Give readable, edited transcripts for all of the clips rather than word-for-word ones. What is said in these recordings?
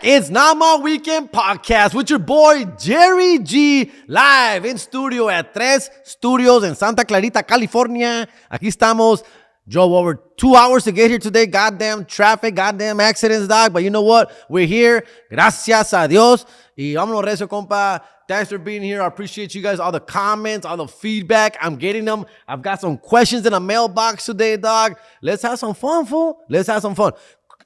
It's Not My Weekend Podcast with your boy Jerry G, live in studio at Tres Studios in Santa Clarita, California. Aquí estamos. Drove over 2 hours to get here today. Goddamn traffic, goddamn accidents, dog. But you know what? We're here. Gracias a Dios. Y vámonos recio, compa. Thanks for being here. I appreciate you guys. All the comments, all the feedback. I'm getting them. I've got some questions in the mailbox today, dog. Let's have some fun, fool. Let's have some fun.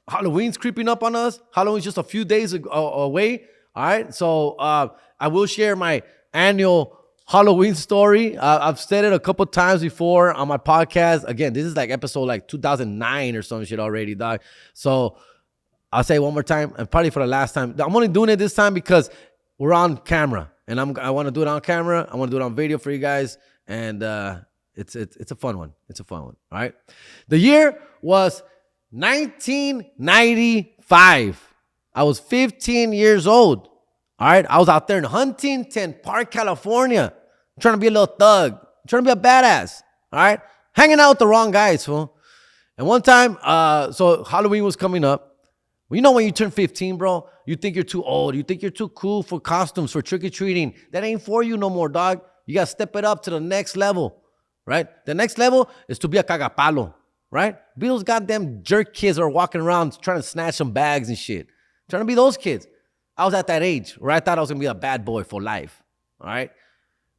Halloween's creeping up on us. Halloween's just a few days away. All right. So I will share my annual Halloween story. I've said it a couple times before on my podcast. Again, this is like episode like 2009 or some shit already, dog. So I'll say it one more time, and probably for the last time. I'm only doing it this time because we're on camera, and I want to do it on camera. I want to do it on video for you guys, and it's a fun one. It's a fun one. All right. The year was 1995. I was 15 years old. All right. I was out there in Huntington Park, California. I'm trying to be a little thug. I'm trying to be a badass. All right. Hanging out with the wrong guys, fool. And one time, so Halloween was coming up. Well, you know when you turn 15, bro, you think you're too old. You think you're too cool for costumes, for trick-or-treating. That ain't for you no more, dog. You got to step it up to the next level, right? The next level is to be a cagapalo, right? Be those goddamn jerk kids that are walking around trying to snatch some bags and shit. Trying to be those kids. I was at that age where I thought I was going to be a bad boy for life, all right?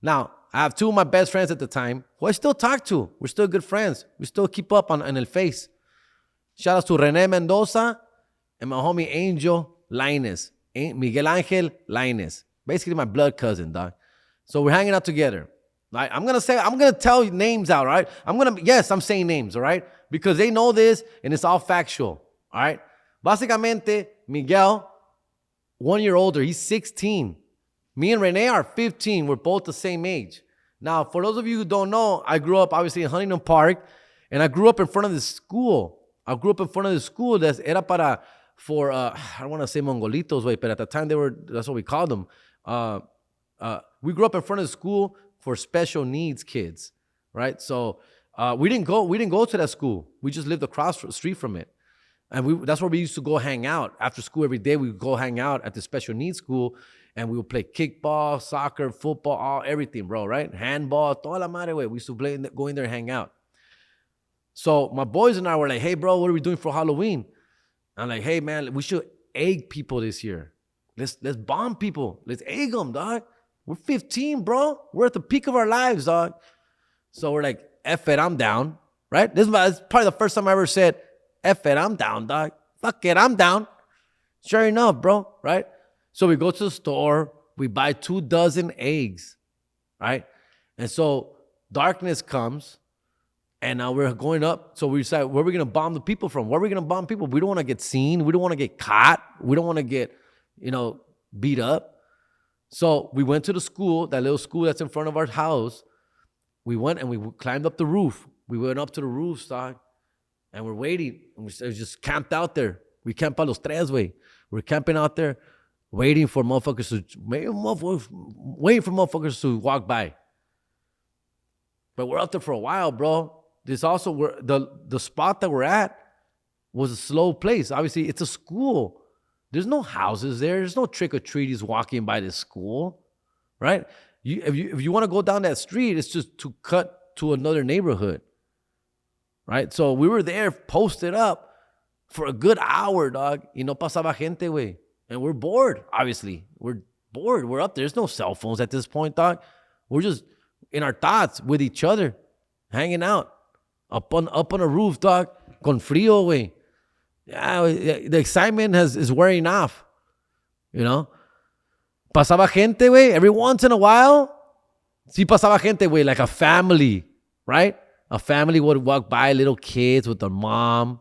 Now, I have two of my best friends at the time who I still talk to. We're still good friends. We still keep up on El Face. Shout out to Rene Mendoza and my homie Angel Lainez. Miguel Angel Lainez. Basically my blood cousin, dog. So we're hanging out together. Right? I'm going to tell you names out, all right? I'm saying names, all right? Because they know this and it's all factual, all right? Básicamente, Miguel, 1 year older, he's 16. Me and Rene are 15. We're both the same age. Now, for those of you who don't know, I grew up obviously in Huntington Park, and I grew up in front of the school. That's era para for I don't want to say Mongolitos, way, but at the time that's what we called them. We grew up in front of the school for special needs kids, right? So we didn't go to that school. We just lived across the street from it. And that's where we used to go hang out. After school every day, we would go hang out at the special needs school, and we would play kickball, soccer, football, everything, bro, right? Handball, toda la madre, way. We used to go in there and hang out. So my boys and I were like, hey, bro, what are we doing for Halloween? I'm like, hey, man, we should egg people this year. Let's bomb people. Let's egg them, dog. We're 15, bro. We're at the peak of our lives, dog. So we're like, F it, I'm down, right? This is probably the first time I ever said, F it, I'm down, dog. Fuck it, I'm down. Sure enough, bro, right? So we go to the store. We buy 24 eggs, right? And so darkness comes, and now we're going up. So we decide, where are we going to bomb the people from? Where are we going to bomb people? We don't want to get seen. We don't want to get caught. We don't want to get, beat up. So we went to the school, that little school that's in front of our house. We went and we climbed up the roof. We went up to the roof, dog. And we're waiting. And we just camped out there. We camped a los tres, way. We're camping out there, waiting for motherfuckers to walk by. But we're out there for a while, bro. This also, the spot that we're at was a slow place. Obviously, it's a school. There's no houses there. There's no trick-or-treaters walking by this school, right? If you want to go down that street, it's just to cut to another neighborhood. Right? So we were there posted up for a good hour, dog. Y no pasaba gente, güey. And we're bored, obviously. We're bored. We're up there. There's no cell phones at this point, dog. We're just in our thoughts with each other, hanging out up on a roof, dog. Con frío, güey. Yeah, the excitement is wearing off, Pasaba gente, güey. Every once in a while, sí pasaba gente, güey, like a family, right? A family would walk by, little kids with their mom.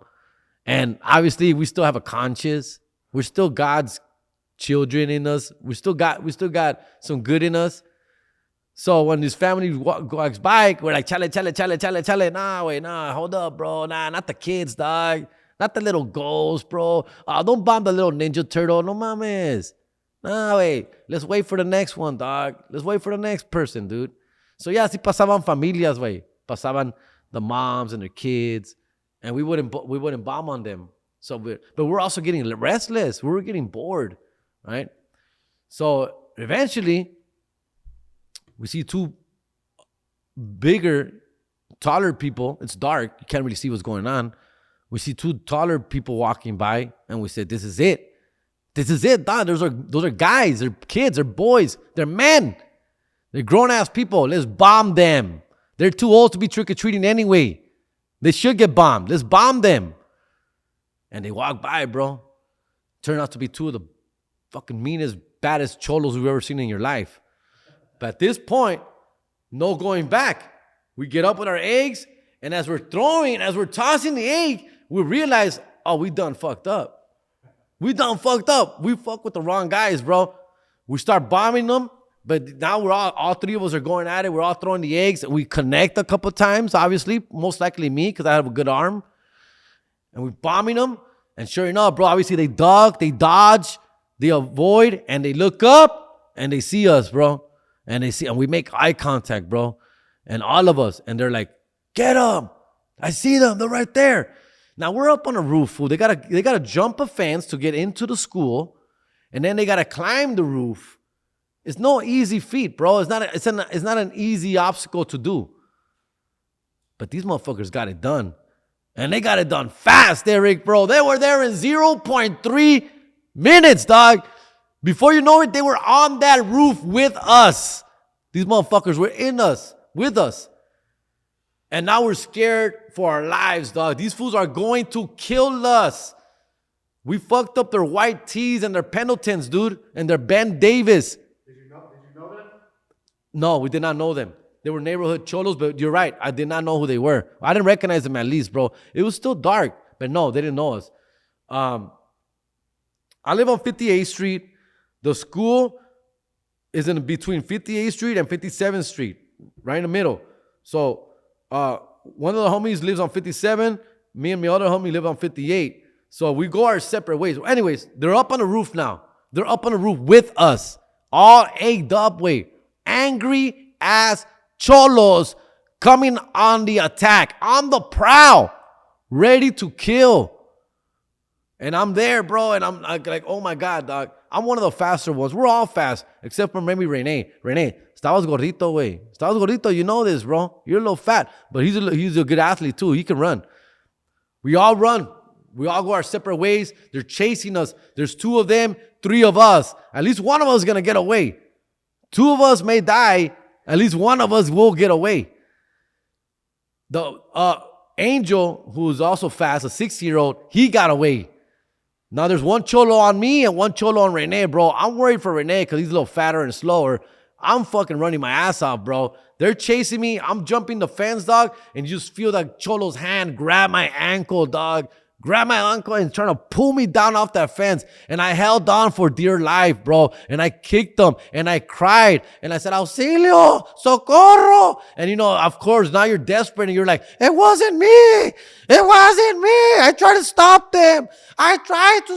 And obviously, we still have a conscience. We're still God's children in us. We still got some good in us. So when this family walks by, we're like, chale. Nah, wait, nah, hold up, bro. Nah, not the kids, dog. Not the little ghosts, bro. Don't bomb the little Ninja Turtle. No mames. Nah, wait. Let's wait for the next one, dog. Let's wait for the next person, dude. So yeah, sí pasaban familias, güey. Pasaban the moms and their kids, and we wouldn't bomb on them. But we're also getting restless. We were getting bored, right? So eventually, we see two bigger, taller people. It's dark. You can't really see what's going on. We see two taller people walking by, and we said, this is it. This is it, dog. Those are guys. They're kids. They're boys. They're men. They're grown-ass people. Let's bomb them. They're too old to be trick-or-treating anyway. They should get bombed. Let's bomb them. And they walk by, bro. Turned out to be two of the fucking meanest, baddest cholos you've ever seen in your life. But at this point, no going back. We get up with our eggs, and as we're tossing the egg, we realize, oh, we done fucked up. We done fucked up. We fuck with the wrong guys, bro. We start bombing them, but now we're all three of us are going at it. We're all throwing the eggs. We connect a couple times, obviously. Most likely me, because I have a good arm. And we're bombing them. And sure enough, bro, obviously they duck, they dodge, they avoid, and they look up, and they see us, bro. And we make eye contact, bro. And all of us. And they're like, get them. I see them. They're right there. Now we're up on a roof, fool. They gotta jump a fence to get into the school, and then they gotta climb the roof. It's no easy feat, bro. It's not an easy obstacle to do. But these motherfuckers got it done, and they got it done fast, Eric, bro. They were there in 0.3 minutes, dog. Before you know it, they were on that roof with us. These motherfuckers were with us. And now we're scared for our lives, dog. These fools are going to kill us. We fucked up their white tees and their Pendletons, dude, and their Ben Davis. Did you know them? No, we did not know them. They were neighborhood cholos, but you're right. I did not know who they were. I didn't recognize them at least, bro. It was still dark, but no, they didn't know us. I live on 58th Street. The school is in between 58th Street and 57th Street, right in the middle. So one of the homies lives on 57. Me and my other homie live on 58. So we go our separate ways. Anyways, they're up on the roof now. They're up on the roof with us. All egged up, angry ass cholos coming on the attack, on the prowl, ready to kill. And I'm there, bro, and I'm like, oh my God, dog. I'm one of the faster ones. We're all fast, except for maybe Rene. Rene, estabas gordito, güey. Estabas gordito, you know this, bro. You're a little fat, but he's a good athlete too. He can run. We all run. We all go our separate ways. They're chasing us. There's two of them, three of us. At least one of us is going to get away. Two of us may die. At least one of us will get away. The Angel, who's also fast, a 60-year-old, he got away. Now there's one cholo on me and one cholo on Rene, bro. I'm worried for Rene because he's a little fatter and slower. I'm fucking running my ass off, bro. They're chasing me. I'm jumping the fence, dog, and you just feel that cholo's hand grab my ankle, dog. Grab my ankle and trying to pull me down off that fence. And I held on for dear life, bro. And I kicked them and I cried. And I said, auxilio, socorro. And you know, of course, now you're desperate and you're like, it wasn't me. It wasn't me. I tried to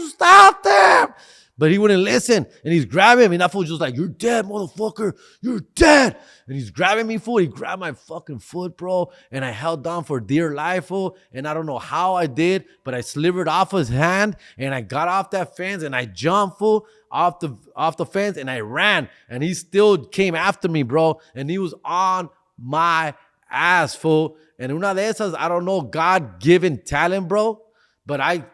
stop them. But he wouldn't listen. And he's grabbing me. And that fool just like, you're dead, motherfucker. You're dead. And he's grabbing me, fool. He grabbed my fucking foot, bro. And I held on for dear life, fool. And I don't know how I did, but I slivered off his hand. And I got off that fence and I jumped, fool, off the fence. And I ran. And he still came after me, bro. And he was on my ass, fool. And una de esas, I don't know, God-given talent, bro. But I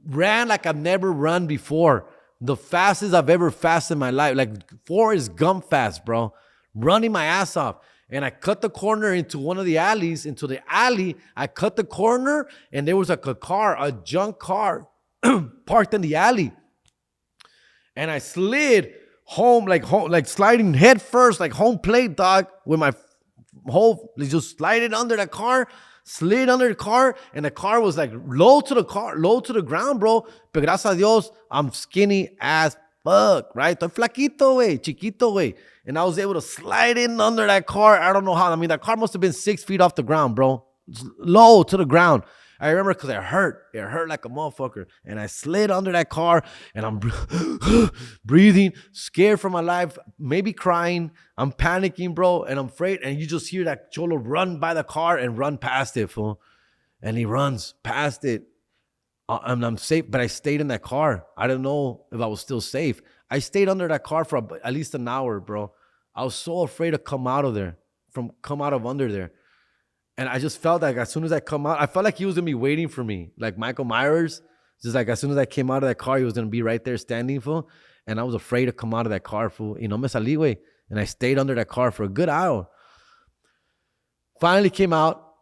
ran like I've never run before. The fastest I've ever fasted in my life. Like Forrest Gump fast, bro. Running my ass off. And I cut the corner into one of the alleys. Into the alley, I cut the corner and there was like a junk car parked in the alley. And I slid home, like sliding head first, like home plate, dog, with my whole, just slided under the car. Slid under the car, and the car was like low to the ground, bro. But gracias a Dios, I'm skinny as fuck, right? Estoy flaquito, güey, chiquito, güey. And I was able to slide in under that car. I don't know how. I mean, that car must have been 6 feet off the ground, bro. It's low to the ground. I remember because it hurt. It hurt like a motherfucker. And I slid under that car, and I'm breathing, scared for my life, maybe crying. I'm panicking, bro, and I'm afraid. And you just hear that cholo run by the car and run past it, fool. And he runs past it. And I'm safe, but I stayed in that car. I didn't know if I was still safe. I stayed under that car for at least an hour, bro. I was so afraid to come out of there, come out of under there. And I just felt like as soon as I come out, I felt like he was gonna be waiting for me, like Michael Myers. Just like as soon as I came out of that car, he was gonna be right there standing, fool. And I was afraid to come out of that car, fool. Y no me salí, güey. And I stayed under that car for a good hour. Finally came out,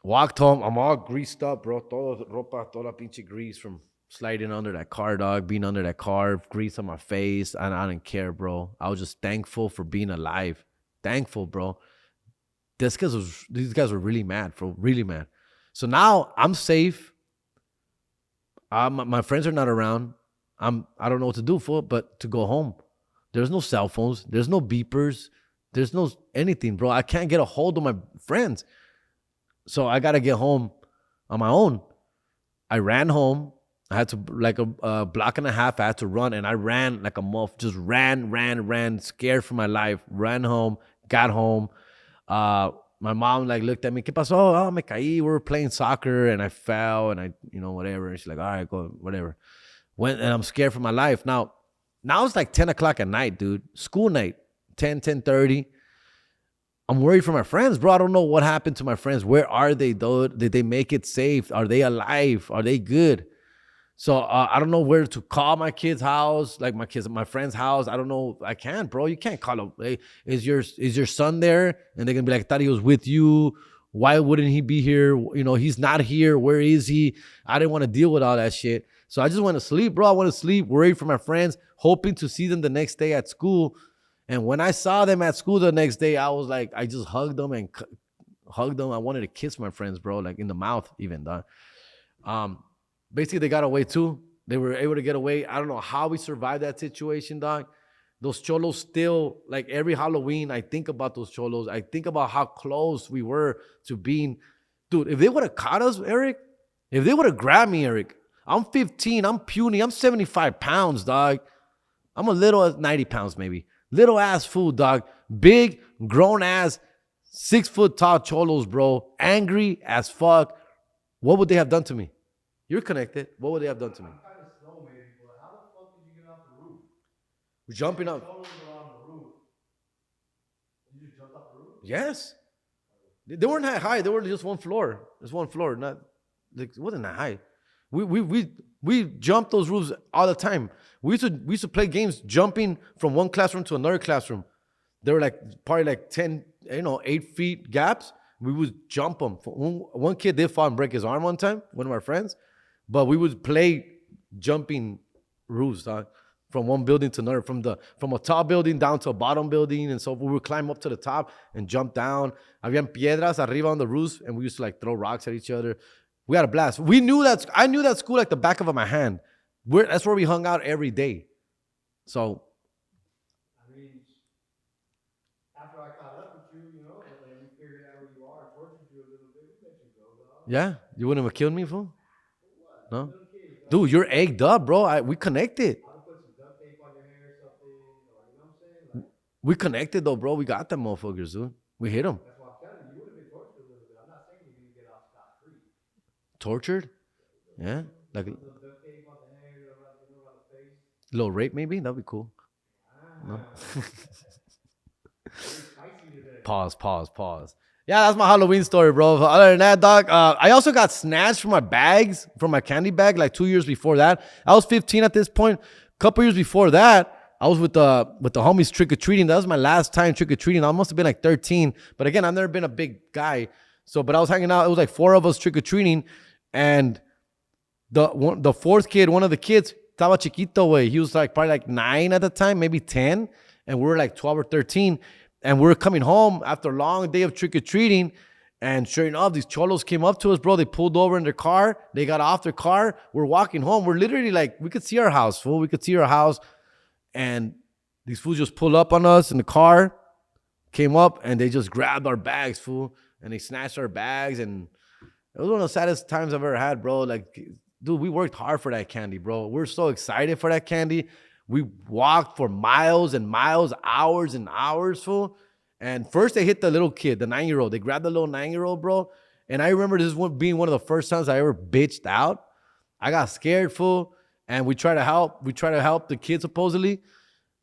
walked home. I'm all greased up, bro. Toda ropa, toda pinche grease from sliding under that car, dog. Being under that car, grease on my face. And I didn't care, bro. I was just thankful for being alive. Thankful, bro. These guys were really mad, bro. Really mad. So now I'm safe. My friends are not around. I don't know what to do for, but to go home. There's no cell phones. There's no beepers. There's no anything, bro. I can't get a hold of my friends. So I got to get home on my own. I ran home. I had to, like a block and a half, I had to run. And I ran like a muff. Just ran, scared for my life. Ran home, got home. My mom like looked at me. ¿Qué pasó? Oh, me caí. We were playing soccer and I fell and I, whatever. And she's like, all right, go, whatever. Went and I'm scared for my life. Now it's like 10 o'clock at night, dude. School night, 10:30. I'm worried for my friends, bro. I don't know what happened to my friends. Where are they, though? Did they make it safe? Are they alive? Are they good? So I don't know where to call my kid's house, like my friend's house. I don't know. I can't, bro. You can't call him. Hey, is your son there? And they're gonna be like, I thought he was with you. Why wouldn't he be here? He's not here. Where is he? I didn't want to deal with all that shit. So I just went to sleep, bro. I went to sleep, worried for my friends, hoping to see them the next day at school. And when I saw them at school the next day, I was like, I just hugged them and hugged them. I wanted to kiss my friends, bro, like in the mouth even, dog. Basically, they got away too. They were able to get away. I don't know how we survived that situation, dog. Those cholos still, like every Halloween, I think about those cholos. I think about how close we were to being, dude, if they would have caught us, Eric, if they would have grabbed me, Eric, I'm 15, I'm puny, I'm 75 pounds, dog. I'm a little 90 pounds, maybe. Little ass fool, dog. Big, grown ass, 6 foot tall cholos, bro. Angry as fuck. What would they have done to me? You're connected. What would they have done to me? I'm kind of slow, maybe, but how the fuck did you get off the roof? We're jumping The up. cholos were on the roof. You just jumped off the roof? Yes. They weren't that high. They were just one floor. Just one floor. Not like it wasn't that high. We jumped those roofs all the time. We used to play games jumping from one classroom to another classroom. They were like probably like 10, 8 feet gaps. We would jump them. One kid did fall and break his arm one time, one of our friends. But we would play jumping roofs, dog, from one building to another, from a tall building down to a bottom building. And so we would climb up to the top and jump down. Habían piedras arriba on the roofs, and we used to like throw rocks at each other. We had a blast. I knew that school like the back of my hand. That's where we hung out every day. So I mean, after I caught up with you, and we figured out who you are, tortured you a little bit, we let you go, dog. yeah, you wouldn't have killed me, fool? What? No? Little kid, dog. Dude, you're egged up, bro. We connected. I would put some duct tape on your hair or something, or you know what I'm saying? Like, We connected though, bro. We got them motherfuckers, dude. We hit them. that's what I'm telling you. You would have been tortured a little bit. I'm not saying you're gonna get off scot-free. Tortured? Yeah. Like a Little duct tape on the hair, around the face. little rape, maybe? That'd be cool. No? Very spicy today. Pause. Yeah, that's my Halloween story, bro. Other than that, dog, I also got snatched from my bags, from my candy bag, like 2 years before that. I was 15 at this point. A couple years before that, I was with the homies trick-or-treating. That was my last time trick-or-treating. I must have been like 13. But again, I've never been a big guy. But I was hanging out. It was like 4 of us trick-or-treating. And the fourth kid, one of the kids, estaba chiquito, way. He was like probably like 9 at the time, maybe 10. And we were like 12 or 13. And we were coming home after a long day of trick-or-treating. And sure enough, these cholos came up to us, bro. They pulled over in their car. They got off their car. We're walking home. We're literally like, we could see our house, fool. We could see our house. And these fools just pulled up on us in the car, came up, and they just grabbed our bags, fool. And they snatched our bags. And it was one of the saddest times I've ever had, bro. Like, dude, we worked hard for that candy, bro. We're so excited for that candy. We walked for miles and miles, hours and hours, fool. And first they hit the little kid, the 9-year-old. They grabbed the little 9-year-old, bro. And I remember this one being one of the first times I ever bitched out. I got scared, fool. And we try to help. We try to help the kid supposedly.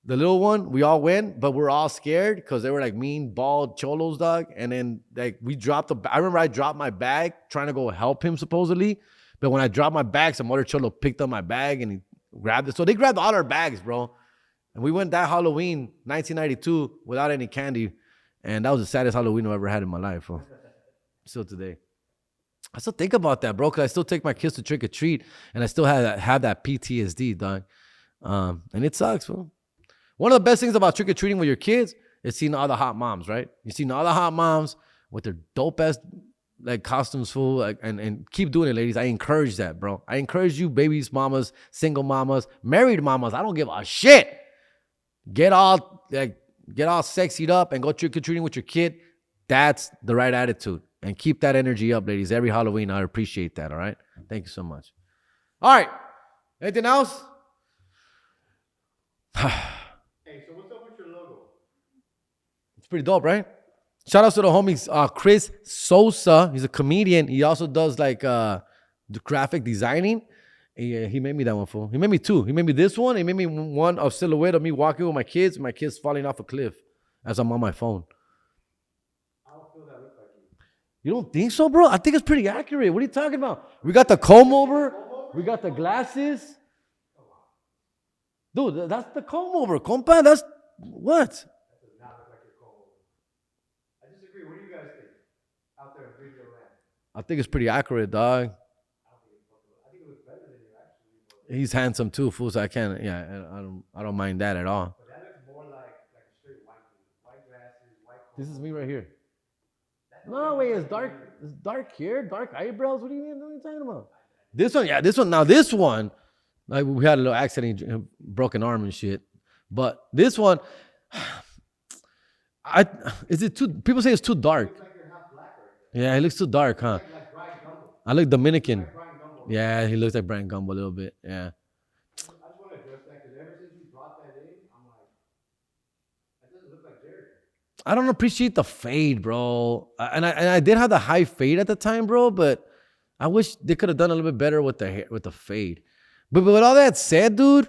The little one, we all went, but we're all scared because they were like mean, bald cholos, dog. And then like we dropped I remember I dropped my bag trying to go help him supposedly. But when I dropped my bag, some other cholo picked up my bag and he grabbed it. So they grabbed all our bags, bro. And we went that Halloween, 1992, without any candy. And that was the saddest Halloween I've ever had in my life, bro. Still today. I still think about that, bro, because I still take my kids to trick or treat, and I still have that PTSD, dog. And it sucks, bro. One of the best things about trick or treating with your kids is seeing all the hot moms, right? You see all the hot moms with their dope ass like costumes, full, like, and keep doing it, ladies. I encourage that, bro. I encourage you, babies, mamas, single mamas, married mamas. I don't give a shit. Get all sexied up and go trick or treating with your kid. That's the right attitude. And keep that energy up, ladies. Every Halloween, I appreciate that, all right? Thank you so much. All right. Anything else? Hey, so what's up with your logo? It's pretty dope, right? Shout out to the homies, Chris Sosa. He's a comedian. He also does like the graphic designing. He made me that one, fool. He made me two. He made me this one. He made me one of silhouette of me walking with my kids falling off a cliff as I'm on my phone. I don't feel that looks like You you. don't think so, bro? I think it's pretty accurate. What are you talking about? We got the comb over. We got the glasses. Dude, that's the comb over, compa. That's what? That does not look like your comb over. I disagree. What do you guys think? Out there in video land. I think it's pretty accurate, dog. I think it looks better than you actually. He's handsome too, fool. So I can't. Yeah, I don't mind that at all. But that looks more like a straight white dude. White glasses, white comb. This is me right here. No, wait, it's dark. It's dark here, dark eyebrows. What are you talking about? This one, yeah, this one. Now this one, like we had a little accident, broken arm and shit. But this one, is it too? People say it's too dark. Looks like you're half black right there. Yeah, he looks too dark, huh? Like Brian Gumbo. I look Dominican. Like Brian Gumbo. Yeah, he looks like Brian Gumbo a little bit. Yeah. I just want to address that because ever since you brought that in, I'm like, that doesn't look like Jared. I don't appreciate the fade, bro. And I did have the high fade at the time, bro. But I wish they could have done a little bit better with the hair, with the fade. But with all that said, dude,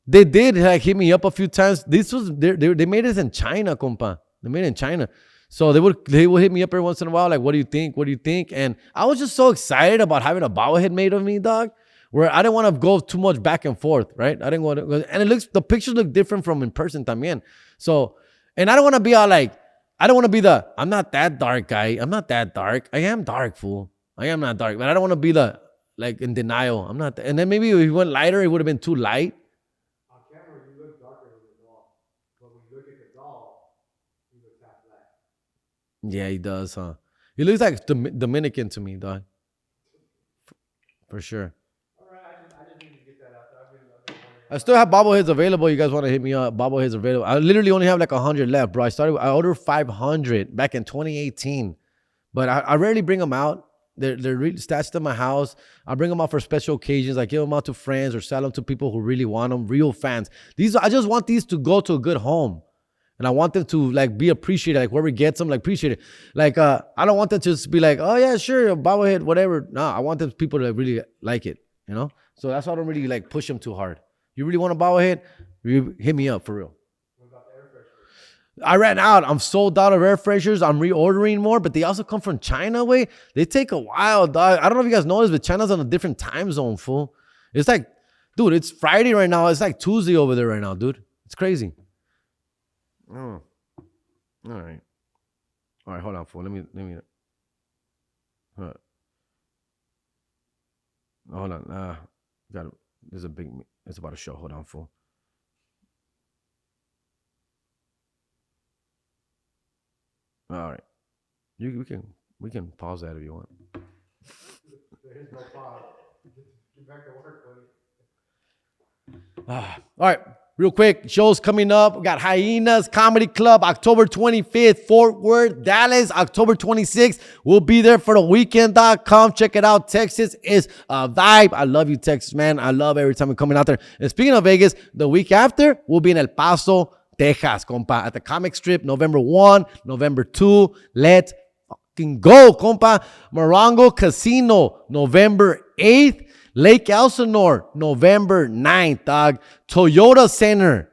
they did like hit me up a few times. This was they made this in China, compa. They made it in China. So they would hit me up every once in a while, like, what do you think? What do you think? And I was just so excited about having a bobblehead made of me, dog, where I didn't want to go too much back and forth, right? I didn't want to, and the pictures look different from in person también. So, and I don't want to be all like, I don't want to be I'm not that dark guy. I'm not that dark. I am dark, fool. I am not dark, but I don't want to be like in denial. I'm not. And then maybe if he went lighter, it would have been too light. On camera, you look darker than the doll. But when you look at the doll, he looks half black. Yeah, he does, huh? He looks like Dominican to me, dog. For sure. All right, I just need to get that out there. I've been I still have bobbleheads available. You guys want to hit me up? Bobbleheads available. I literally only have like 100 left, bro. I ordered 500 back in 2018, but I rarely bring them out. They're really stashed in my house. I bring them out for special occasions. I give them out to friends or sell them to people who really want them, real fans. I just want these to go to a good home. And I want them to like be appreciated. Like whoever gets them, like appreciate it. Like I don't want them to just be like, oh yeah, sure, bobblehead, whatever. No, I want them people to really like it, you know? So that's why I don't really like push them too hard. You really want a bobblehead? You hit me up for real. What about the air fresheners? I ran out. I'm sold out of air fresheners. I'm reordering more, but they also come from China way. They take a while, dog. I don't know if you guys know this, but China's on a different time zone, fool. It's like, dude, it's Friday right now. It's like Tuesday over there right now, dude. It's crazy. Oh. All right. All right, hold on, fool. Let me. Hold on. There's a big. It's about to show. Hold on, fool. All right. We can pause that if you want. There is no pause. Get back to work, buddy. All right. Real quick, shows coming up. We got Hyenas Comedy Club, October 25th, Fort Worth, Dallas, October 26th. We'll be there for the weekend.com. Check it out. Texas is a vibe. I love you, Texas, man. I love every time we're coming out there. And speaking of Vegas, the week after, we'll be in El Paso, Texas, compa, at the comic strip, November 1, November 2. Let's fucking go, compa. Morongo Casino, November 8th. Lake Elsinore, November 9th, dog. Toyota Center.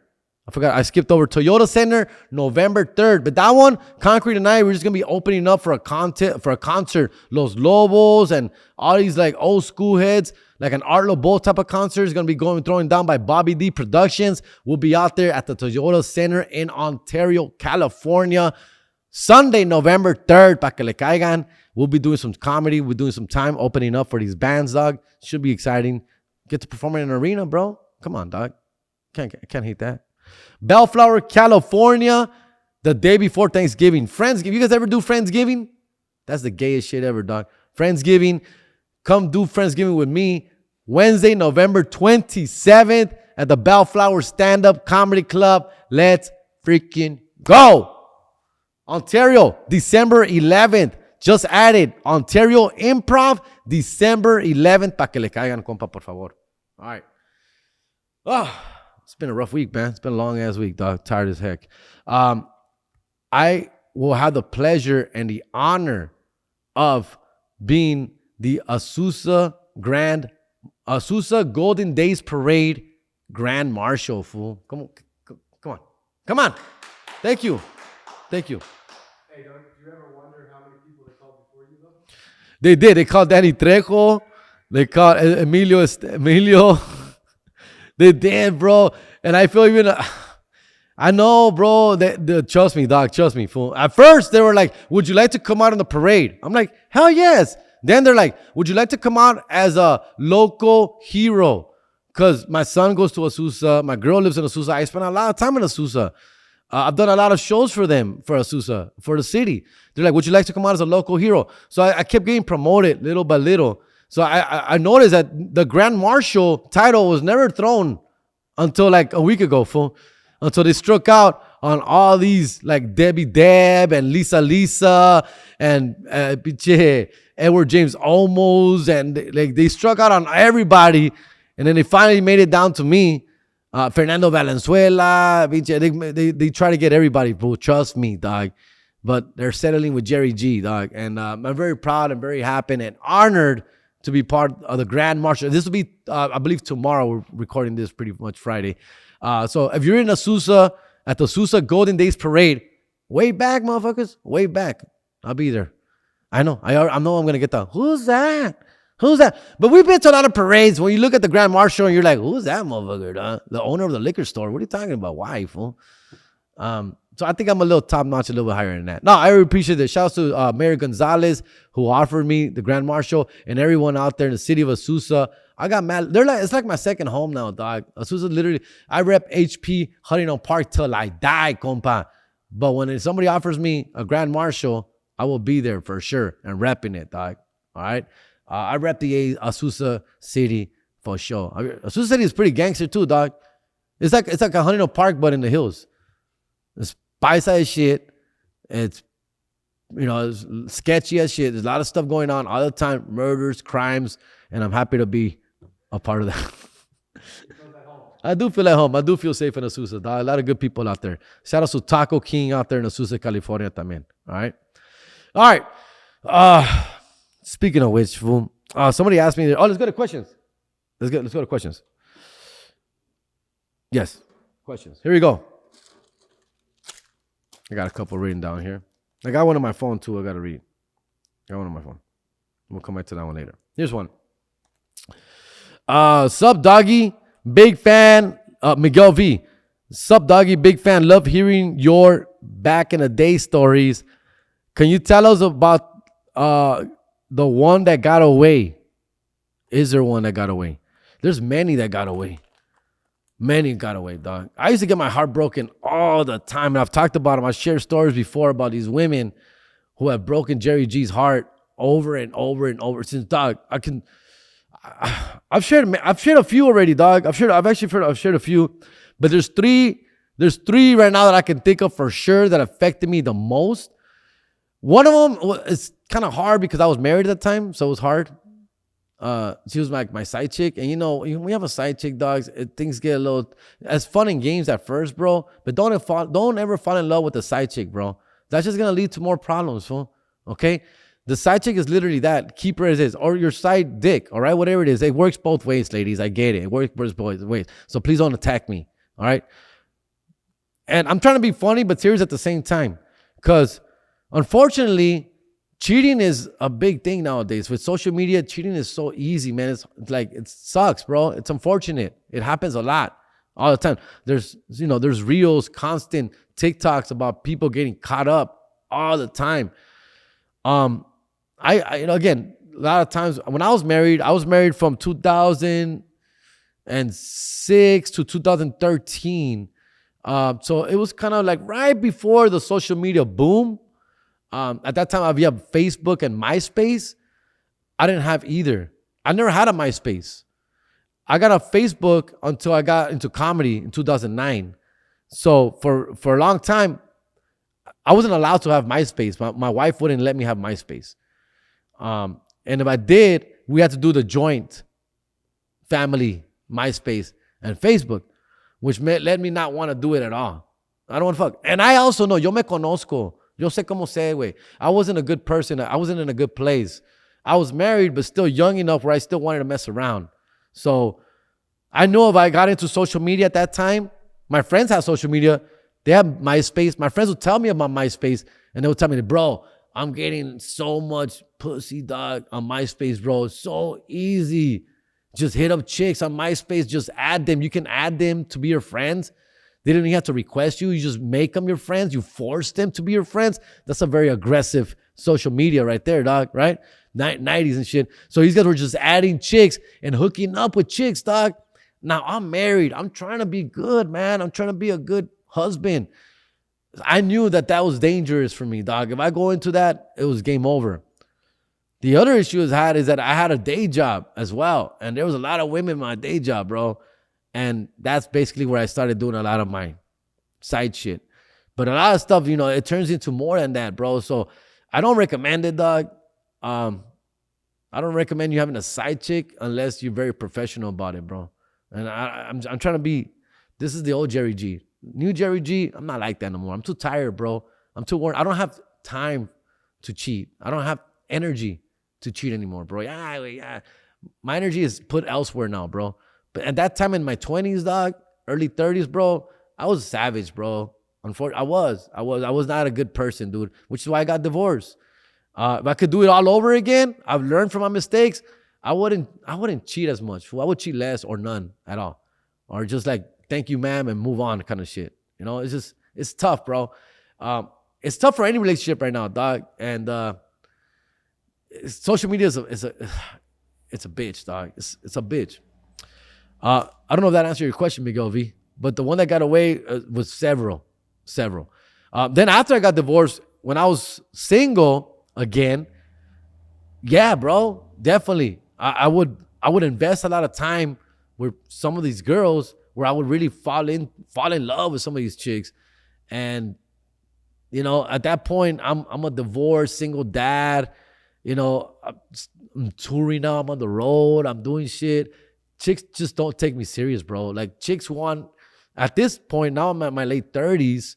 I forgot, I skipped over Toyota Center, November 3rd. But that one, Concrete Tonight, we're just going to be opening up for a concert. Los Lobos and all these like old school heads, like an Art Lobo type of concert is going to be throwing down by Bobby D Productions. We'll be out there at the Toyota Center in Ontario, California. Sunday, November 3rd, pa que le caigan. We'll be doing some comedy. We're doing some time opening up for these bands, dog. Should be exciting. Get to perform in an arena, bro. Come on, dog. Can't hate that. Bellflower, California, the day before Thanksgiving. Friendsgiving. You guys ever do Friendsgiving? That's the gayest shit ever, dog. Friendsgiving. Come do Friendsgiving with me. Wednesday, November 27th at the Bellflower Stand-Up Comedy Club. Let's freaking go. Ontario, December 11th. Just added. Ontario Improv, December 11th. Pa que le caigan, compa, por favor. All right. It's been a rough week, man. It's been a long-ass week, dog. Tired as heck. I will have the pleasure and the honor of being the Azusa Golden Days Parade Grand Marshal, fool. Come on. Thank you. Hey, do you ever wonder how many people they called before you, though? They did. They called Danny Trejo. They called Emilio. They did, bro. And I feel even... I know, bro. Trust me, dog. Trust me, fool. At first, they were like, would you like to come out on the parade? I'm like, hell yes. Then they're like, would you like to come out as a local hero? Because my son goes to Azusa. My girl lives in Azusa. I spend a lot of time in Azusa. I've done a lot of shows for them, for Azusa, for the city. They're like, would you like to come out as a local hero? So I kept getting promoted little by little. So I noticed that the Grand Marshal title was never thrown until like a week ago, fool. Until they struck out on all these like Debbie Deb and Lisa and Edward James Olmos, and they struck out on everybody, and then they finally made it down to me. Fernando Valenzuela, they try to get everybody, bro. Trust me, dog. But they're settling with Jerry G, dog. And I'm very proud and very happy and honored to be part of the Grand Marshal. This will be, I believe, tomorrow. We're recording this pretty much Friday. So if you're in Azusa, at the Azusa Golden Days Parade, way back, motherfuckers, way back. I'll be there. I know I'm going to get the, who's that? But we've been to a lot of parades. When you look at the Grand Marshal, and you're like, who's that motherfucker, huh? The owner of the liquor store. What are you talking about? Why, fool? So I think I'm a little top notch, a little bit higher than that. No, I really appreciate it. Shouts to Mary Gonzalez, who offered me the Grand Marshal, and everyone out there in the city of Azusa. I got mad. It's like my second home now, dog. Azusa, literally, I rep HP Huntington Park till I die, compa. But when somebody offers me a Grand Marshal, I will be there for sure and repping it, dog. All right. I rep the Azusa City for sure. Azusa City is pretty gangster too, dog. It's like a Huntington Park, but in the hills. It's paisa as shit. It's sketchy as shit. There's a lot of stuff going on all the time, murders, crimes, and I'm happy to be a part of that. I do feel at home. I do feel safe in Azusa, dog. A lot of good people out there. Shout out to Taco King out there in Azusa, California, también. All right. Speaking of which, fool, somebody asked me, let's go to questions. Let's go to questions. Yes, questions. Here we go. I got a couple written down here. I got one on my phone, too. I got to read. I got one on my phone. We'll come back to that one later. Here's one. Sup, doggy. Big fan. Miguel V. Sup, doggy. Big fan. Love hearing your back in the day stories. Can you tell us about the one that got away? Is there one that got away? There's many that got away. Many got away, dog. I used to get my heart broken all the time. And I've talked about them. I've shared stories before about these women who have broken Jerry G's heart over and over and over. Since, dog, I've shared a few already, dog. I've shared a few. But there's three right now that I can think of for sure that affected me the most. One of them is kind of hard because I was married at the time, so it was hard. She was like my side chick, and when you have a side chick, dogs, things get a little as fun in games at first, bro. But don't ever fall in love with the side chick, bro. That's just gonna lead to more problems, fool. Okay. The side chick is literally that. Keep her as is. Or your side dick, all right? Whatever it is. It works both ways, ladies. I get it. It works both ways. So please don't attack me, all right? And I'm trying to be funny but serious at the same time. Because, unfortunately, cheating is a big thing nowadays. With social media, cheating is so easy, man. It's like, it sucks, bro. It's unfortunate. It happens a lot, all the time. There's reels, constant TikToks about people getting caught up all the time. I again, a lot of times when I was married from 2006 to 2013. So it was kind of like right before the social media boom. At that time, we have Facebook and MySpace. I didn't have either. I never had a MySpace. I got a Facebook until I got into comedy in 2009. So for a long time, I wasn't allowed to have MySpace. My wife wouldn't let me have MySpace. And if I did, we had to do the joint family MySpace and Facebook, which led me not want to do it at all. I don't want to fuck. And I also know, yo me conozco. Yo sé cómo sé, güey. I wasn't a good person. I wasn't in a good place. I was married, but still young enough where I still wanted to mess around. So I know if I got into social media at that time, my friends have social media. They have MySpace. My friends would tell me about MySpace, and they would tell me, bro, I'm getting so much pussy, dog, on MySpace, bro. It's so easy. Just hit up chicks on MySpace. Just add them. You can add them to be your friends. They don't even have to request you. You just make them your friends. You force them to be your friends. That's a very aggressive social media right there, dog, right? 90s and shit. So these guys were just adding chicks and hooking up with chicks, dog. Now I'm married. I'm trying to be good, man. I'm trying to be a good husband. I knew that was dangerous for me, dog. If I go into that, it was game over. The other issue is that I had a day job as well. And there was a lot of women in my day job, bro. And that's basically where I started doing a lot of my side shit. But a lot of stuff, it turns into more than that, bro. So I don't recommend it, dog. I don't recommend you having a side chick unless you're very professional about it, bro. And I'm trying to be, this is the old Jerry G. New Jerry G, I'm not like that no more. I'm too tired, bro. I'm too worn. I don't have time to cheat. I don't have energy to cheat anymore, bro. Yeah. My energy is put elsewhere now, bro. But at that time in my 20s, dog, early 30s, bro, I was savage, bro. Unfortunately, I was not a good person, dude, which is why I got divorced. If I could do it all over again, I've learned from my mistakes. I wouldn't cheat as much. I would cheat less or none at all. Or just like, thank you, ma'am, and move on kind of shit. It's tough, bro. It's tough for any relationship right now, dog. And social media is a bitch, dog. It's a bitch. I don't know if that answered your question, Miguel V. But the one that got away was several. Then after I got divorced, when I was single again, yeah, bro, definitely. I would invest a lot of time with some of these girls where I would really fall in love with some of these chicks. And, at that point, I'm a divorced single dad. I'm touring now. I'm on the road. I'm doing shit. Chicks just don't take me serious, bro. Like, chicks want, at this point, now I'm at my late 30s.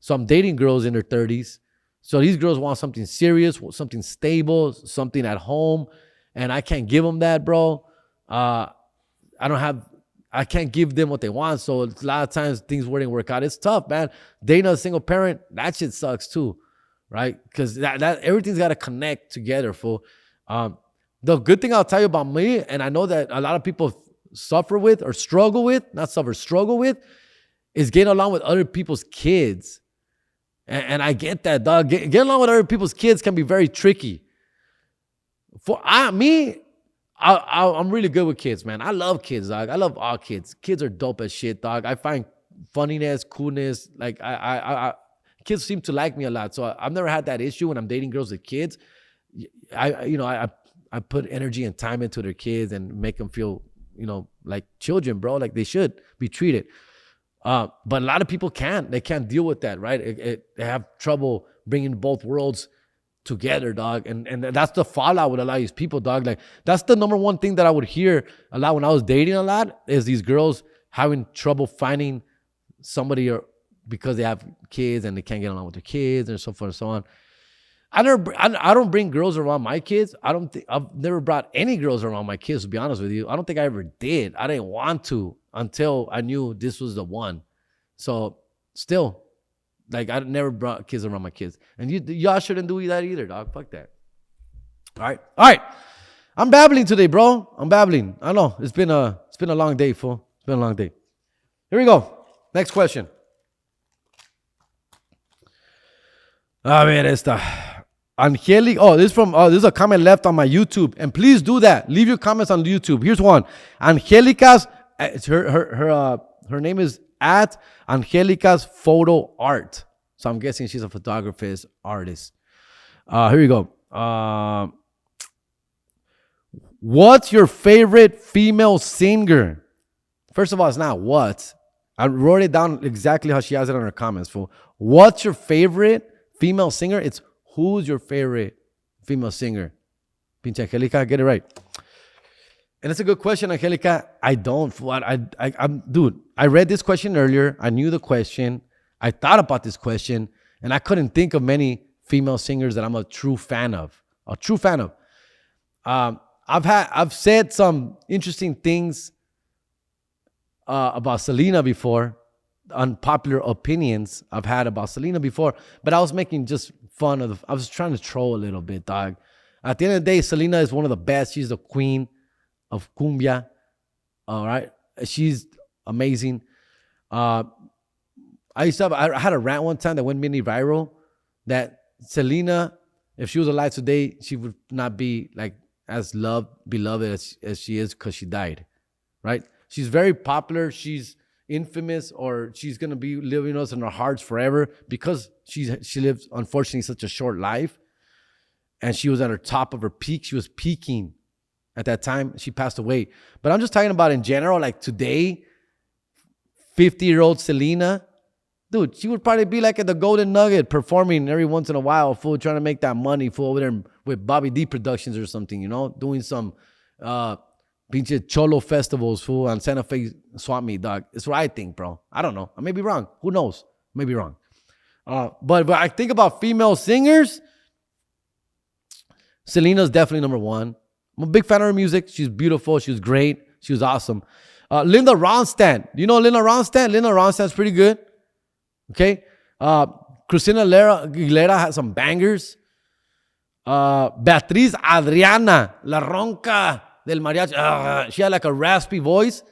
So I'm dating girls in their 30s. So these girls want something serious, something stable, something at home. And I can't give them that, bro. I can't give them what they want. So a lot of times things wouldn't work out. It's tough, man. Dating a single parent, that shit sucks too, right? Because that everything's got to connect together, fool. The good thing I'll tell you about me, and I know that a lot of people struggle with, is getting along with other people's kids. And I get that, dog. Getting along with other people's kids can be very tricky. I'm really good with kids, man. I love kids, dog. I love all kids. Kids are dope as shit, dog. I find funniness, coolness. Like, I kids seem to like me a lot. So I've never had that issue when I'm dating girls with kids. I put energy and time into their kids and make them feel, like children, bro. Like they should be treated. But a lot of people can't. They can't deal with that, right? They have trouble bringing both worlds together, dog. And that's the fallout with a lot of these people, dog. Like, that's the number one thing that I would hear a lot when I was dating a lot, is these girls having trouble finding somebody because they have kids and they can't get along with their kids and so forth and so on. I don't bring girls around my kids. I don't think I've never brought any girls around my kids, to be honest with you. I don't think I ever did. I didn't want to until I knew this was the one. So still, like I never brought kids around my kids. And y'all shouldn't do that either, dog. Fuck that. All right. I'm babbling today, bro. I'm babbling. I know. It's been a long day, fool. It's been a long day. Here we go. Next question. A ver esta. Angelica. Oh, this is a comment left on my YouTube. And please do that. Leave your comments on YouTube. Here's one. Angelica's her name is at Angelica's Photo Art. So I'm guessing she's a photographer, artist. Here we go. What's your favorite female singer? First of all, it's not what. I wrote it down exactly how she has it on her comments. Fool. What's your favorite female singer? It's who's your favorite female singer? Pinche Angelica, get it right. And it's a good question, Angelica. I don't. Dude, I read this question earlier. I knew the question. I thought about this question, and I couldn't think of many female singers that I'm a true fan of. I've said some interesting things about Selena before, unpopular opinions I've had about Selena before, but I was making just fun of I was trying to troll a little bit, dog. At the end of the day, Selena is one of the best. She's the queen of cumbia. All right. She's amazing. I had a rant one time that went mini viral that Selena, if she was alive today, she would not be like as beloved as she is because she died. Right? She's very popular. She's infamous, or she's gonna be living us in our hearts forever because she lived unfortunately such a short life, and she was at her top of her peak. She was peaking at that time. She passed away. But I'm just talking about in general, like today, 50-year-old Selena, dude, she would probably be like at the Golden Nugget performing every once in a while, fool, trying to make that money, fool, over there with Bobby D Productions or something, you know, doing some pinche cholo festivals, fool, on Santa Fe Swap Meet, dog. It's what I think, bro. I don't know. I may be wrong. Who knows? I may be wrong. But I think about female singers, Selena's definitely number one. I'm a big fan of her music. She's beautiful. She was great. She was awesome. Linda Ronstadt. Do you know Linda Ronstadt? Linda Ronstadt's pretty good. Okay. Christina Aguilera had some bangers. Beatriz Adriana, La Ronca del Mariachi. She had like a raspy voice.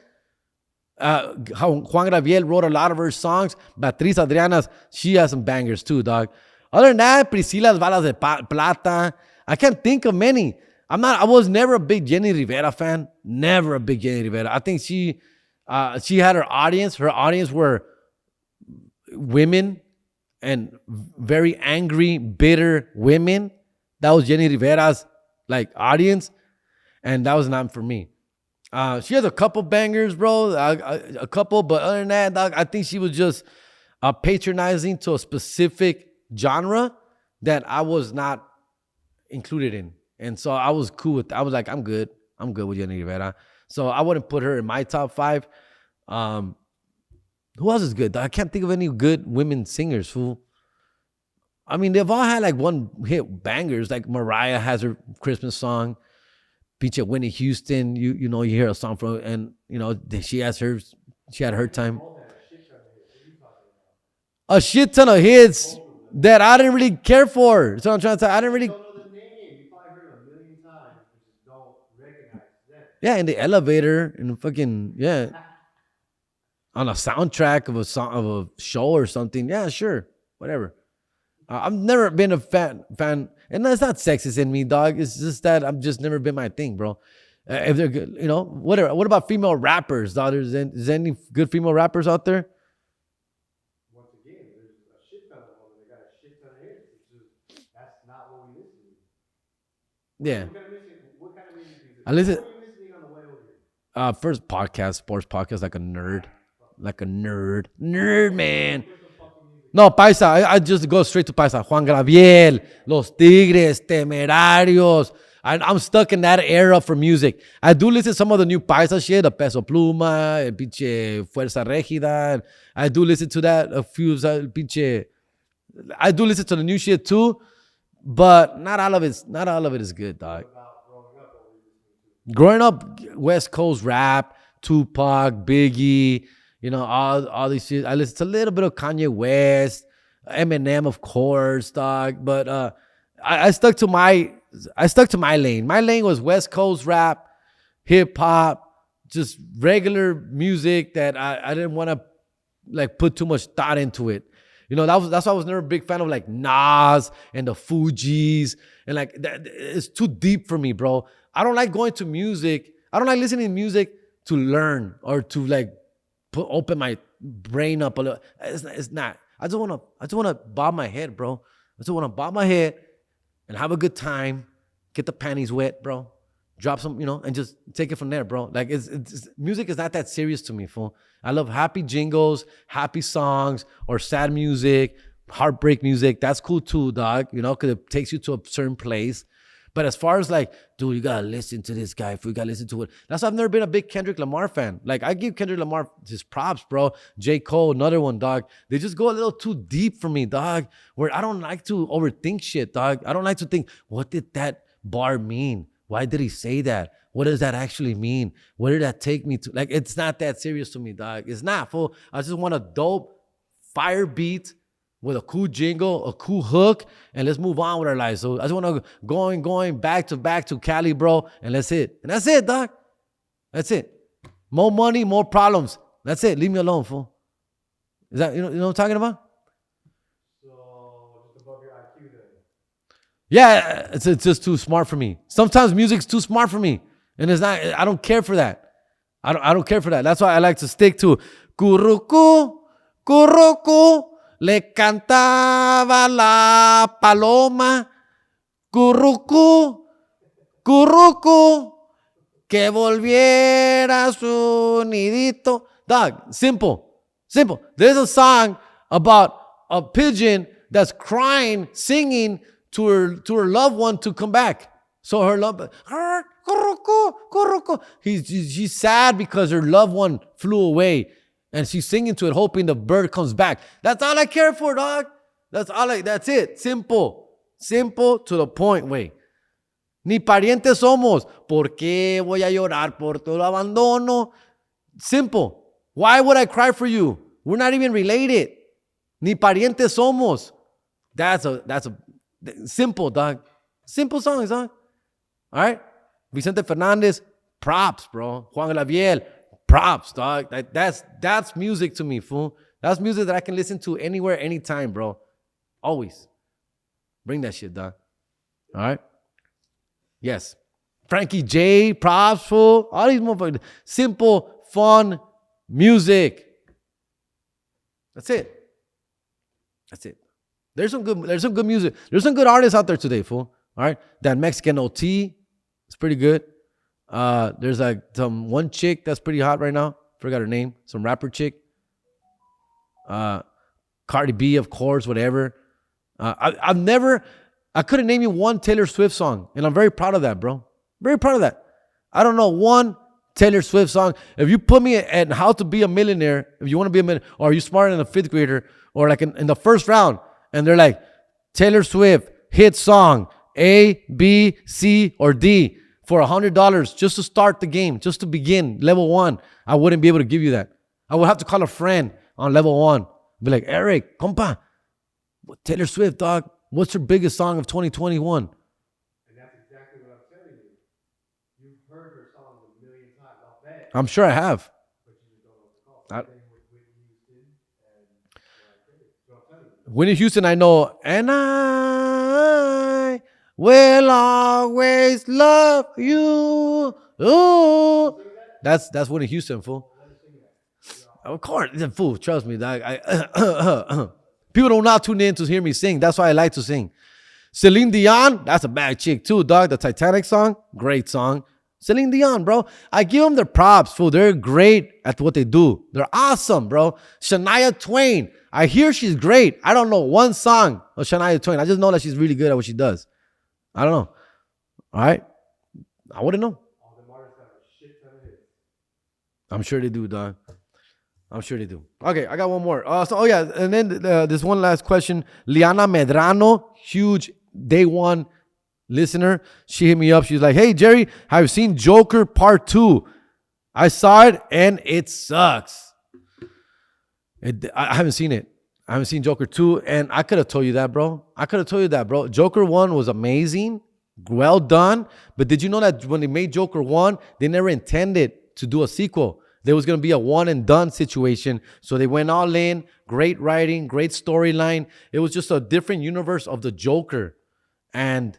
Juan Gabriel wrote a lot of her songs. Beatriz Adriana's, she has some bangers too, dog. Other than that, Priscila's Balas de Plata. I can't think of many. I was never a big Jenny Rivera fan. Never a big Jenny Rivera. I think she had her audience. Her audience were women and very angry, bitter women. That was Jenny Rivera's like audience, and that was not for me. She has a couple bangers, bro. A couple, but other than that, dog, I think she was just patronizing to a specific genre that I was not included in. And so I was cool with that. I was like, I'm good with Jenny Rivera. So I wouldn't put her in my top 5. Who else is good? I can't think of any good women singers, fool. I mean, they've all had like one hit bangers. Like Mariah has her Christmas song. Pinche Whitney Houston, you know, you hear a song from, and you know, she had her time. A shit ton of hits that I didn't really care for. So I'm trying to say, I didn't really. Yeah, in the elevator, in the fucking, yeah. On a soundtrack of a show or something. Yeah, sure. Whatever. I've never been a fan. And that's not sexist in me, dog. It's just that I've just never been my thing, bro. If they're good, you know, whatever. What about female rappers, dog? Is there any good female rappers out there? Once again, there's a shit ton of them. They got a shit ton of hits. It's just, that's not what we listen to. Yeah. What kind of music do you listen to? I listen. What are you listening on the way over here? First podcast, sports podcast, like a nerd. Nerd, man. No, Paisa. I just go straight to Paisa. Juan Gabriel, Los Tigres, Temerarios. I'm stuck in that era for music. I do listen to some of the new Paisa shit, the Peso Pluma, el pinche Fuerza Régida. I do listen to that. A few, pinche. I do listen to the new shit too. but not all of it is good, dog. About growing up, what were you listening to? Growing up, West Coast rap, Tupac, Biggie, all these shit. I listened to a little bit of Kanye West, Eminem, of course, dog. But I stuck to my lane. My lane was West Coast rap, hip hop, just regular music that I didn't want to like put too much thought into it. That's why I was never a big fan of like Nas and the Fugees and like that. It's too deep for me, bro. I don't like going to music. I don't like listening to music to learn or to like open my brain up a little. It's not. I just wanna bob my head, bro. I just wanna bob my head and have a good time. Get the panties wet, bro. Drop some, and just take it from there, bro. Like it's music is not that serious to me, fool. I love happy jingles, happy songs, or sad music, heartbreak music. That's cool too, dog. Because it takes you to a certain place. But as far as like, dude, you gotta listen to this guy. You gotta listen to it. That's why I've never been a big Kendrick Lamar fan. Like I give Kendrick Lamar his props, bro. J. Cole, another one, dog. They just go a little too deep for me, dog. Where I don't like to overthink shit, dog. I don't like to think, what did that bar mean? Why did he say that? What does that actually mean? Where did that take me to? Like, it's not that serious to me, dog. It's not, fool. I just want a dope fire beat with a cool jingle, a cool hook, and let's move on with our lives. So I just want to going back to Cali, bro, and that's it. And that's it, dog. That's it. More money, more problems. That's it. Leave me alone, fool. Is that, you know what I'm talking about? So, just above your IQ then. Yeah, it's just too smart for me. Sometimes music's too smart for me. And it's not, I don't care for that. I don't care for that. That's why I like to stick to Curucu, Curucu, le cantaba la paloma. Curucu, Curucu, que volviera a su nidito. Dog, simple. There's a song about a pigeon that's crying, singing to her loved one to come back. So her love, she's sad because her loved one flew away, and she's singing to it, hoping the bird comes back. That's all I care for, dog. That's it. Simple to the point, way. Ni parientes somos. ¿Por qué voy a llorar por tu abandono? Simple. Why would I cry for you? We're not even related. Ni parientes somos. That's a simple, dog. Simple songs, dog. All right? Vicente Fernandez, props, bro. Juan Gabriel, props, dog. That's music to me, fool. That's music that I can listen to anywhere, anytime, bro. Always. Bring that shit, dog. All right? Yes. Frankie J, props, fool. All these motherfuckers. Simple, fun music. That's it. There's some good music. There's some good artists out there today, fool. All right? That Mexican OT, it's pretty good. There's like some one chick that's pretty hot right now. Forgot her name. Some rapper chick. Cardi B, of course, whatever. I couldn't name you one Taylor Swift song, and I'm very proud of that, bro. Very proud of that. I don't know one Taylor Swift song. If you put me at How to Be a Millionaire, if you want to be a millionaire, or are you smarter than a fifth grader, or like in the first round, and they're like, Taylor Swift, hit song, A, B, C, or D, for $100 just to start the game, just to begin level 1, I wouldn't be able to give you that. I would have to call a friend on level 1. Be like, Eric, compa, Taylor Swift, dog, what's her biggest song of 2021? And that's exactly what I'm telling you. You've heard her songs a million times, I'll bet. I'm sure I have. But you just don't know what to call. Same with Whitney Houston and Mariah Carey. So I'm telling you. Whitney Houston, I know, and I will always love you. Ooh. That's Whitney Houston, fool. Of course, fool. Trust me, dog. People don't not tune in to hear me sing. That's why I like to sing. Celine Dion, that's a bad chick too, dog. The Titanic song, great song. Celine Dion, bro. I give them their props, fool. They're great at what they do. They're awesome, bro. Shania Twain, I hear she's great. I don't know one song of Shania Twain. I just know that she's really good at what she does. I don't know. All right? I wouldn't know. All the artists have a shit ton of hits. I'm sure they do, dog. I'm sure they do. Okay, I got one more. And then this one last question. Liana Medrano, huge day one listener. She hit me up. She's like, "Hey Jerry, have you seen Joker Part 2? I saw it and it sucks." I haven't seen it. I haven't seen Joker 2, and I could have told you that, bro. Joker 1 was amazing, well done. But did you know that when they made Joker 1, they never intended to do a sequel? There was going to be a one and done situation. So they went all in. Great writing, great storyline. It was just a different universe of the Joker. And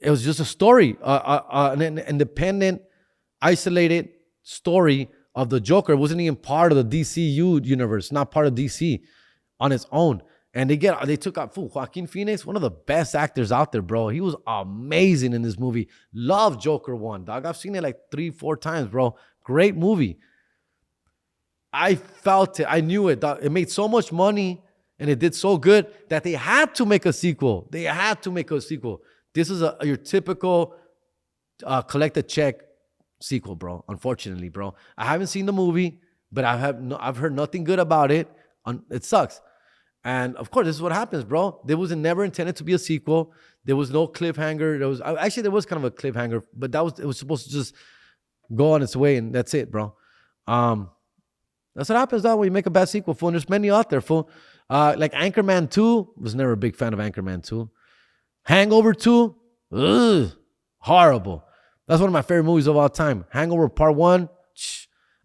it was just a story, an independent, isolated story of the Joker. It wasn't even part of the DCU universe, not part of DC on its own. And they took out Joaquin Phoenix, one of the best actors out there, bro. He was amazing in this movie. Love Joker 1, dog. I've seen it like 3-4 times, bro. Great movie. I felt it. I knew it. It made so much money and it did so good that they had to make a sequel. This is your typical collect a check sequel, bro. Unfortunately, bro. I haven't seen the movie, but I've heard nothing good about it. It sucks. And of course, this is what happens, bro. There was never intended to be a sequel. There was no cliffhanger. There was kind of a cliffhanger, but it was supposed to just go on its way and that's it, bro. That's what happens, though, when you make a bad sequel, fool. And there's many out there, fool. Like Anchorman 2, was never a big fan of Anchorman 2. Hangover 2, horrible. That's one of my favorite movies of all time. Hangover Part 1,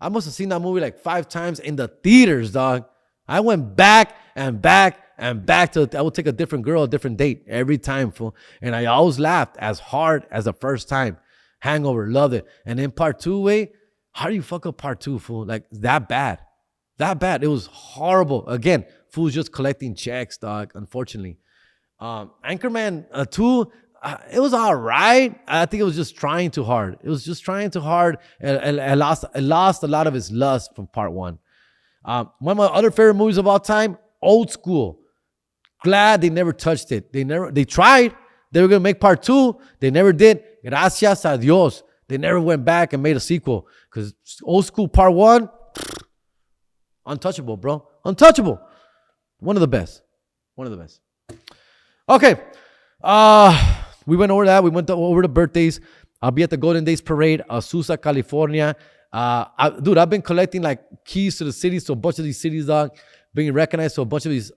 I must have seen that movie like 5 times in the theaters, dog. I went back and back and back I would take a different girl, a different date every time, fool. And I always laughed as hard as the first time. Hangover, loved it. And then Part 2, wait. How do you fuck up Part 2, fool? Like, that bad. It was horrible. Again, fool's just collecting checks, dog, unfortunately. Anchorman 2, it was all right. I think it was just trying too hard. And it lost a lot of its lust from Part 1. One of my other favorite movies of all time, Old School. Glad they never touched it. They tried. They were going to make Part 2. They never did. Gracias a Dios. They never went back and made a sequel. Because Old School Part 1, untouchable, bro. Untouchable. One of the best. Okay. We went over that. We went over the birthdays. I'll be at the Golden Days Parade, Azusa, California. I've been collecting like keys to the cities, to a bunch of these cities, dog. Being recognized to a bunch of these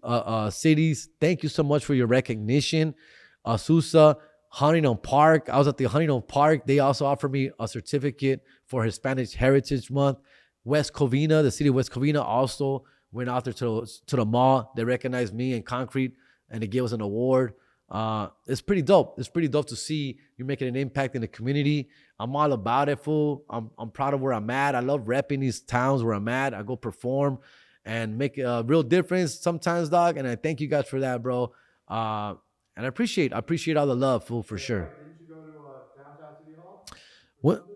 cities. Thank you so much for your recognition. Azusa, Huntington Park. I was at the Huntington Park. They also offered me a certificate for Hispanic Heritage Month. West Covina, the city of West Covina, also went out there to the mall. They recognized me in concrete and they gave us an award. It's pretty dope. It's pretty dope to see you're making an impact in the community. I'm all about it, fool. I'm proud of where I'm at. I love repping these towns where I'm at. I go perform and make a real difference sometimes, dog. And I thank you guys for that, bro. And I appreciate all the love, fool, for sure. Didn't you go to downtown City Hall?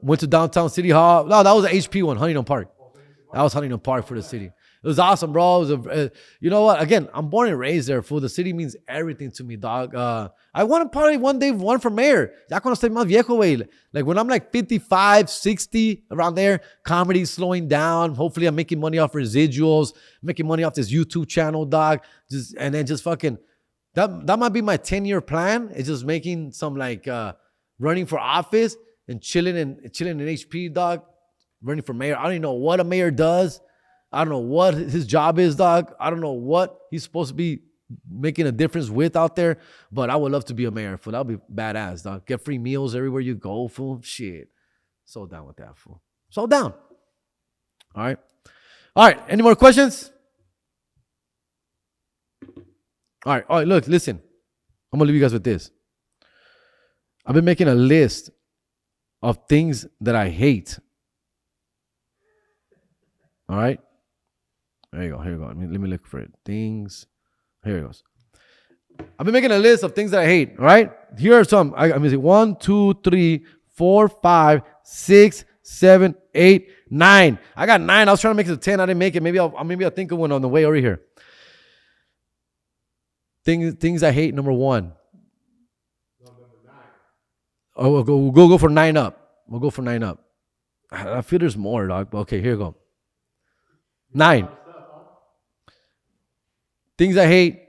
Went to downtown City Hall. No, that was the HP one, Huntington Park. That was Huntington Park for the city. It was awesome, bro. It was you know what? Again, I'm born and raised there, fool. The city means everything to me, dog. I want to probably one day run for mayor. Ya cuando estoy más viejo, güey. Like when I'm like 55, 60, around there, comedy's slowing down. Hopefully I'm making money off residuals, making money off this YouTube channel, dog. And then fucking, that might be my 10-year plan. It's just making some like running for office and chilling in HP, dog. Running for mayor. I don't even know what a mayor does. I don't know what his job is, dog. I don't know what he's supposed to be making a difference with out there. But I would love to be a mayor, fool. That would be badass, dog. Get free meals everywhere you go, fool. Shit. So down with that, fool. So down. All right. Any more questions? All right. Look, listen. I'm going to leave you guys with this. I've been making a list of things that I hate. All right. There you go. Here you go. Let me look for it. Things. Here it goes. I've been making a list of things that I hate. All right. Here are some. I'm going to say 1, 2, 3, 4, 5, 6, 7, 8, 9. I got 9. I was trying to make it to 10. I didn't make it. Maybe I'll think of one on the way over here. Things I hate. Number 1. Number 9. Oh, we'll go for 9 up. We'll go for 9 up. I feel there's more, dog. But okay, here you go. 9. Things I hate.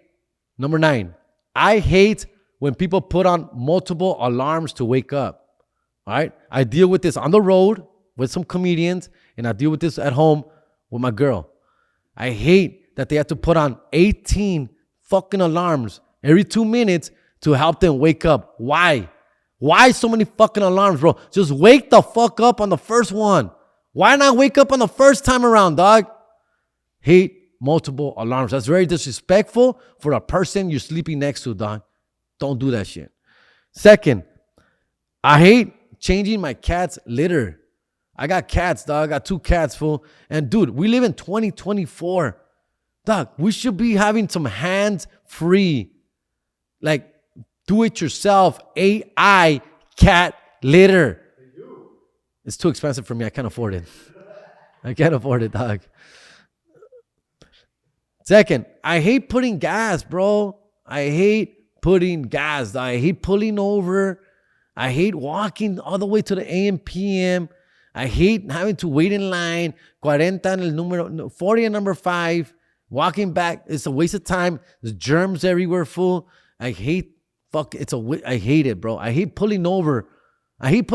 Number 9. I hate when people put on multiple alarms to wake up. All right. I deal with this on the road with some comedians, and I deal with this at home with my girl. I hate that they have to put on 18 fucking alarms every 2 minutes to help them wake up. Why? Why so many fucking alarms, bro? Just wake the fuck up on the first one. Why not wake up on the first time around, dog? Hate multiple alarms. That's very disrespectful for a person you're sleeping next to, dog. Don't do that shit. Second, I hate changing my cat's litter. I got cats, dog. I got 2 cats, fool. And dude, we live in 2024. Dog, we should be having some hands-free, like, do-it-yourself AI cat litter. It's too expensive for me. I can't afford it. I can't afford it, dog. Second, I hate putting gas, bro. I hate putting gas. I hate pulling over. I hate walking all the way to the AM, PM. I hate having to wait in line. 40 en el número, 40 and number 5. Walking back, it's a waste of time. There's germs everywhere, fool. I hate I hate it, bro. I hate pulling over. I hate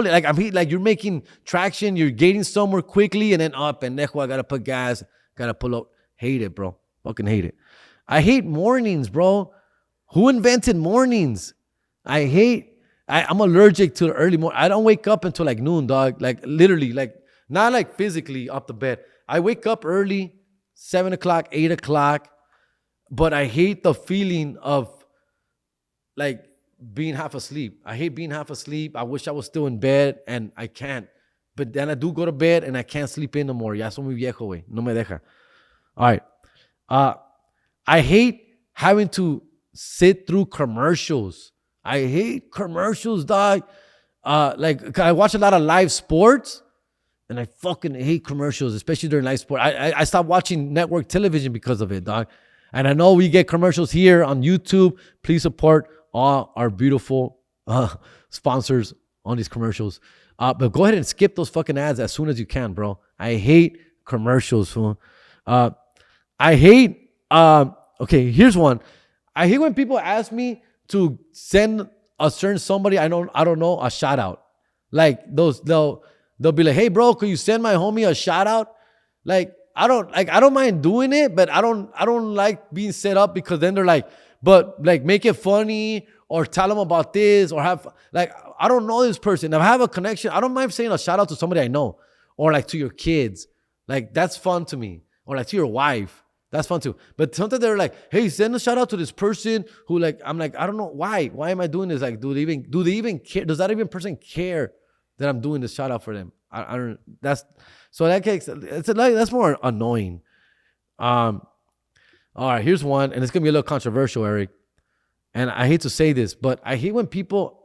you're making traction, you're getting somewhere quickly, and then, pendejo, I gotta put gas, gotta pull up. Hate it, bro. Fucking hate it. I hate mornings, bro. Who invented mornings? I'm allergic to the early morning. I don't wake up until like noon, dog. Like literally, like not like physically up the bed. I wake up early, 7 o'clock, 8 o'clock, but I hate the feeling of like being half asleep. I hate being half asleep. I wish I was still in bed, and I can't. But then I do go to bed, and I can't sleep in no more. Ya soy muy viejo, güey. No me deja. All right. I hate having to sit through commercials. I hate commercials, dog. Like, I watch a lot of live sports, and I fucking hate commercials, especially during live sport. I stopped watching network television because of it, dog. And I know we get commercials here on YouTube. Please support all our beautiful sponsors on these commercials. But go ahead and skip those fucking ads as soon as you can, bro. I hate commercials, fool. I hate, okay, here's one. I hate when people ask me to send a certain somebody I don't know a shout out. Like they'll be like, hey bro, could you send my homie a shout out? Like I don't mind doing it, but I don't like being set up, because then they're like, but like make it funny or tell them about this or have like, I don't know this person. If I have a connection, I don't mind saying a shout out to somebody I know, or like to your kids. Like that's fun to me, or like to your wife. That's fun too. But sometimes they're like, hey, send a shout out to this person who, like, I'm like, I don't know why. Why am I doing this? Like, do they even care? Does that even person care that I'm doing this shout out for them? I don't, that's more annoying. All right, here's one, and it's gonna be a little controversial, Eric. And I hate to say this, but I hate when people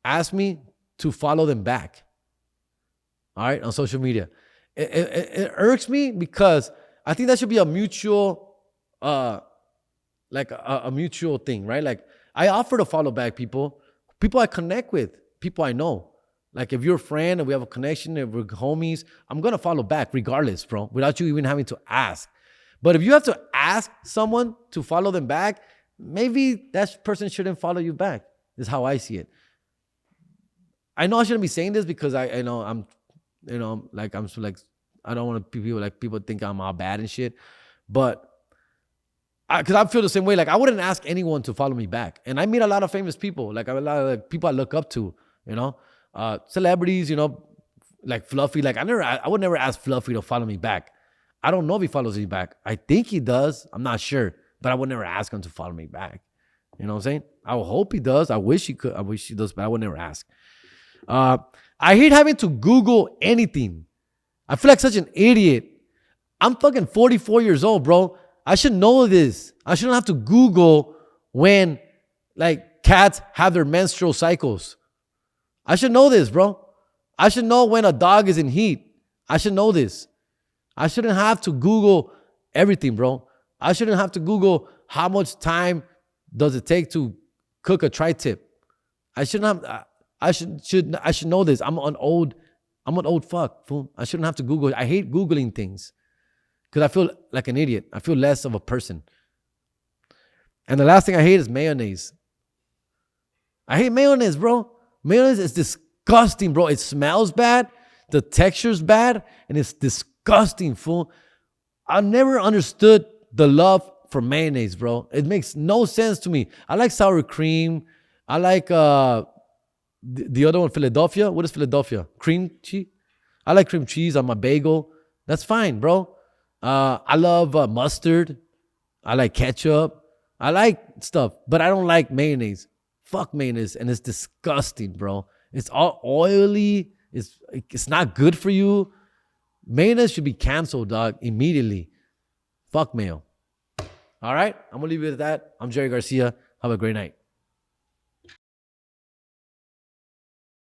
ask me to follow them back. All right, on social media. It irks me, because I think that should be a mutual, like a mutual thing, right? Like I offer to follow back people I connect with, people I know. Like if you're a friend and we have a connection and we're homies, I'm going to follow back regardless, bro, without you even having to ask. But if you have to ask someone to follow them back, maybe that person shouldn't follow you back, is how I see it. I know I shouldn't be saying this, because I know I'm I don't want people think I'm all bad and shit, but because I feel the same way. Like I wouldn't ask anyone to follow me back, and I meet a lot of famous people, like a lot of people I look up to, celebrities, like Fluffy. Like I would never ask Fluffy to follow me back. I don't know if he follows me back. I think he does. I'm not sure, but I would never ask him to follow me back. You know what I'm saying? I hope he does. I wish he could. I wish he does, but I would never ask. I hate having to Google anything. I feel like such an idiot. I'm fucking 44 years old, bro. I should know this. I shouldn't have to Google when, like, cats have their menstrual cycles. I should know this, bro. I should know when a dog is in heat. I should know this. I shouldn't have to Google everything, bro. I shouldn't have to Google how much time does it take to cook a tri-tip. I shouldn't have. I should know this. I'm an old fuck, fool. I shouldn't have to Google. I hate Googling things because I feel like an idiot. I feel less of a person. And the last thing I hate is mayonnaise. I hate mayonnaise, bro. Mayonnaise is disgusting, bro. It smells bad. The texture's bad. And it's disgusting, fool. I never understood the love for mayonnaise, bro. It makes no sense to me. I like sour cream. I like the other one, Philadelphia. What is Philadelphia? Cream cheese? I like cream cheese on my bagel. That's fine, bro. I love mustard. I like ketchup. I like stuff, but I don't like mayonnaise. Fuck mayonnaise, and it's disgusting, bro. It's all oily. It's not good for you. Mayonnaise should be canceled, dog, immediately. Fuck mayo. All right, I'm gonna leave it at that. I'm Jerry Garcia. Have a great night.